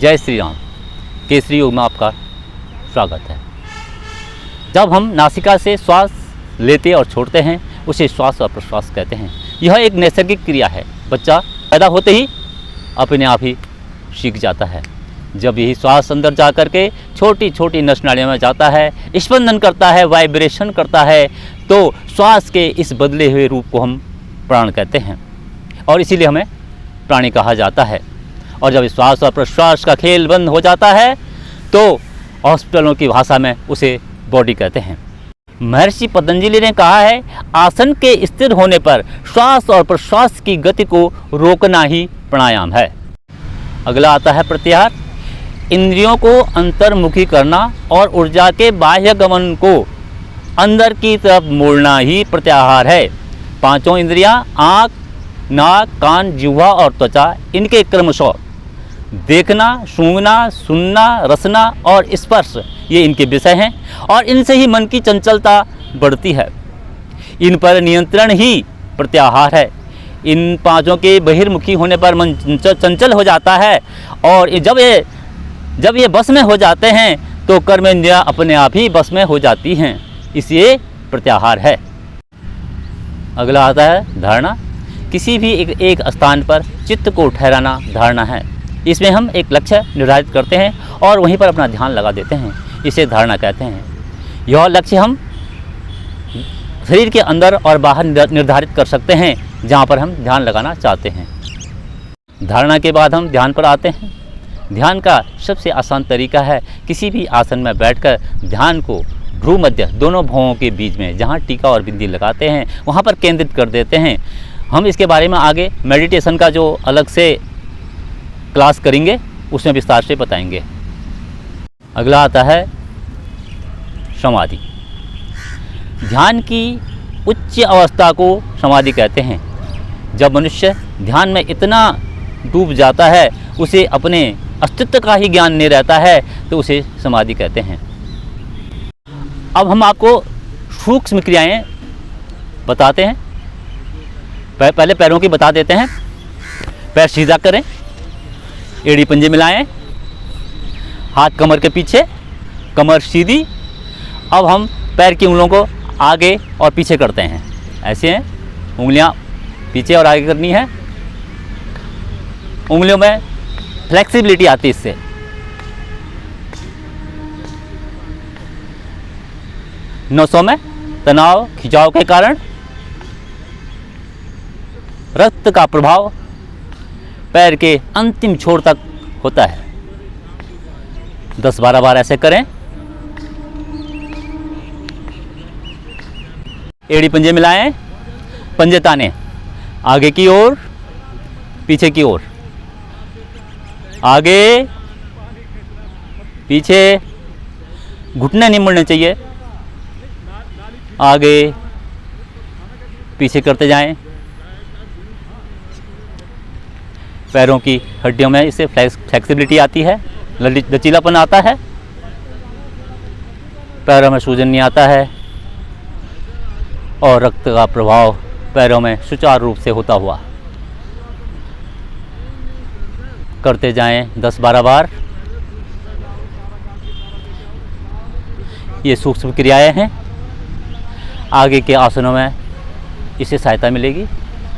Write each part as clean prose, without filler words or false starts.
जय श्री राम। केसरी योग में आपका स्वागत है। जब हम नासिका से श्वास लेते और छोड़ते हैं उसे श्वास और प्रश्वास कहते हैं। यह एक नैसर्गिक क्रिया है। बच्चा पैदा होते ही अपने आप ही सीख जाता है। जब यही श्वास अंदर जा कर के छोटी छोटी नस नालियों में जाता है, स्पंदन करता है, वाइब्रेशन करता है, तो श्वास के इस बदले हुए रूप को हम प्राण कहते हैं और इसीलिए हमें प्राणी कहा जाता है। और जब श्वास और प्रश्वास का खेल बंद हो जाता है तो हॉस्पिटलों की भाषा में उसे बॉडी कहते हैं। महर्षि पतंजलि ने कहा है, आसन के स्थिर होने पर श्वास और प्रश्वास की गति को रोकना ही प्राणायाम है। अगला आता है प्रत्याहार। इंद्रियों को अंतर्मुखी करना और ऊर्जा के बाह्य गमन को अंदर की तरफ मोड़ना ही प्रत्याहार है। पांचों इंद्रियां आँख, नाक, कान, जिह्वा और त्वचा, इनके क्रमशः देखना, सूंघना, सुनना, रसना और स्पर्श, ये इनके विषय हैं और इनसे ही मन की चंचलता बढ़ती है। इन पर नियंत्रण ही प्रत्याहार है। इन पांचों के बहिर्मुखी होने पर मन चंचल हो जाता है और जब ये बस में हो जाते हैं तो कर्मेंद्रियां अपने आप ही बस में हो जाती हैं। इसलिए प्रत्याहार है। अगला आता है धारणा। किसी भी एक स्थान पर चित्त को ठहराना धारणा है। इसमें हम एक लक्ष्य निर्धारित करते हैं और वहीं पर अपना ध्यान लगा देते हैं। इसे धारणा कहते हैं। यह लक्ष्य हम शरीर के अंदर और बाहर निर्धारित कर सकते हैं जहाँ पर हम ध्यान लगाना चाहते हैं। धारणा के बाद हम ध्यान पर आते हैं। ध्यान का सबसे आसान तरीका है किसी भी आसन में बैठकर ध्यान को भ्रू मध्य दोनों भौहों के बीच में जहाँ टीका और बिंदी लगाते हैं वहाँ पर केंद्रित कर देते हैं। हम इसके बारे में आगे मेडिटेशन का जो अलग से क्लास करेंगे उसमें विस्तार से बताएंगे। अगला आता है समाधि। ध्यान की उच्च अवस्था को समाधि कहते हैं। जब मनुष्य ध्यान में इतना डूब जाता है, उसे अपने अस्तित्व का ही ज्ञान नहीं रहता है, तो उसे समाधि कहते हैं। अब हम आपको सूक्ष्म क्रियाएं बताते हैं। पहले पैरों की बता देते हैं। पैर सीधा करें, एड़ी पंजे मिलाएं, हाथ कमर के पीछे, कमर सीधी। अब हम पैर की उंगलियों को आगे और पीछे करते हैं। ऐसे हैं, उंगलियां पीछे और आगे करनी है। उंगलियों में फ्लेक्सिबिलिटी आती है इससे। नसों में तनाव खिंचाव के कारण रक्त का प्रभाव पैर के अंतिम छोर तक होता है। 10-12 बार ऐसे करें। एड़ी पंजे मिलाएं, पंजे ताने आगे की ओर, पीछे की ओर, आगे पीछे, घुटने नहीं मुड़ने चाहिए, आगे पीछे करते जाएं। पैरों की हड्डियों में इससे फ्लेक्सिबिलिटी आती है, लचीलापन आता है, पैरों में सूजन नहीं आता है और रक्त का प्रवाह पैरों में सुचारू रूप से होता हुआ। करते जाएं 10-12 बार। ये सूक्ष्म क्रियाएं हैं। आगे के आसनों में इससे सहायता मिलेगी,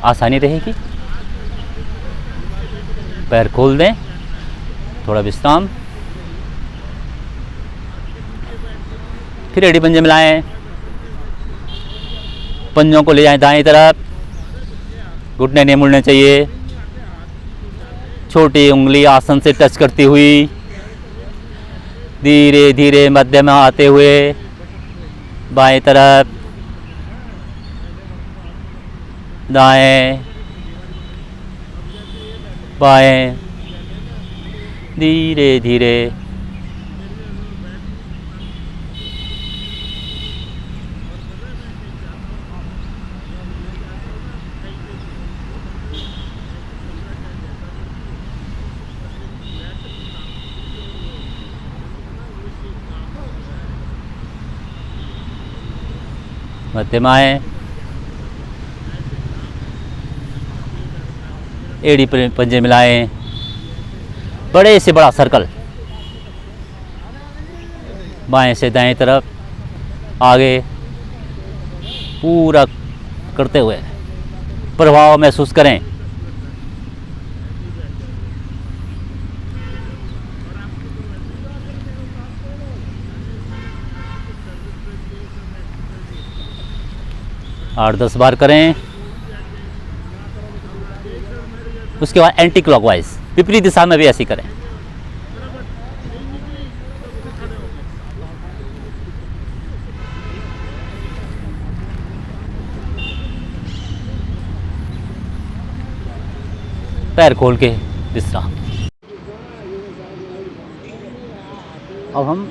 आसानी रहेगी। पैर खोल दें, थोड़ा विश्राम, फिर एड़ी पंजे मिलाएं, पंजों को ले जाएं दाएं तरफ, घुटने नहीं मुड़ने चाहिए। छोटी उंगली आसन से टच करती हुई धीरे धीरे मध्य में आते हुए बाएं तरफ, दाएं बाएं, धीरे धीरे। मध्यमाएं, एड़ी पंजे मिलाएं, बड़े से बड़ा सर्कल, बाएं से दाएं तरफ, आगे पूरा करते हुए प्रभाव महसूस करें। आठ 10 बार करें। उसके बाद एंटी क्लॉकवाइज, विपरीत दिशा में भी ऐसे करें। पैर खोल के विश्राम। अब हम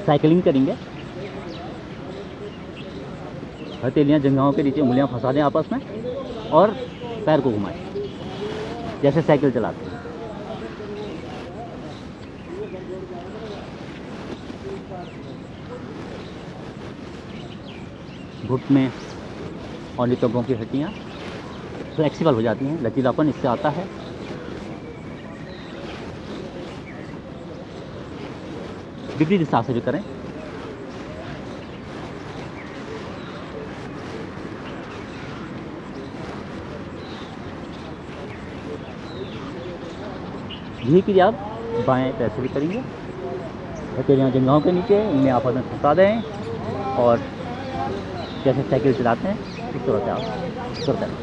साइकिलिंग करेंगे। हथेलियाँ जंघाओं के नीचे, उंगलियां फंसा दें आपस में और पैर को घुमाएं जैसे साइकिल चलाते हैं। घुटने और नितंबों की हड्डियाँ फ्लेक्सिबल हो जाती हैं, लचीलापन इससे आता है। विपरीत दिशा से भी करें। यही क्रिया आप बाएं पैर से भी करेंगे। हथेलियाँ जंघाओं के नीचे, उन्हें आपस में फंसा दें और जैसे साइकिल चलाते हैं इस तरह से आप करते हैं।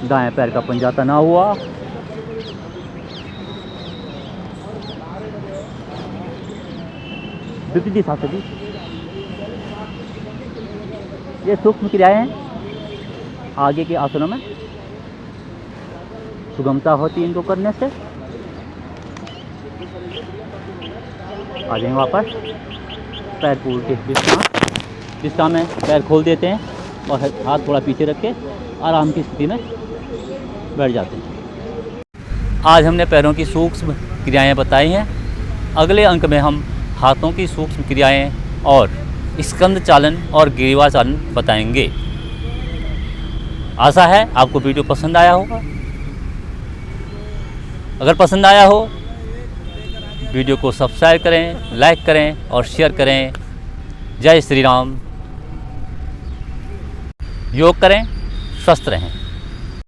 दाएं पैर का पंजा तना हुआ, विपरीत दिशा से भी। ये सूक्ष्म क्रियाएं हैं। आगे के आसनों में सुगमता होती है इनको करने से। आ जाएंगे वापस, पैर पूल के विश्राम में पैर खोल देते हैं और हाथ थोड़ा पीछे रख के आराम की स्थिति में बैठ जाते हैं। आज हमने पैरों की सूक्ष्म क्रियाएं बताई हैं। अगले अंक में हम हाथों की सूक्ष्म क्रियाएं और स्कंद चालन और ग्रीवा चालन बताएंगे। आशा है आपको वीडियो पसंद आया होगा। अगर पसंद आया हो वीडियो को सब्सक्राइब करें, लाइक करें और शेयर करें। जय श्री राम। योग करें, स्वस्थ रहें।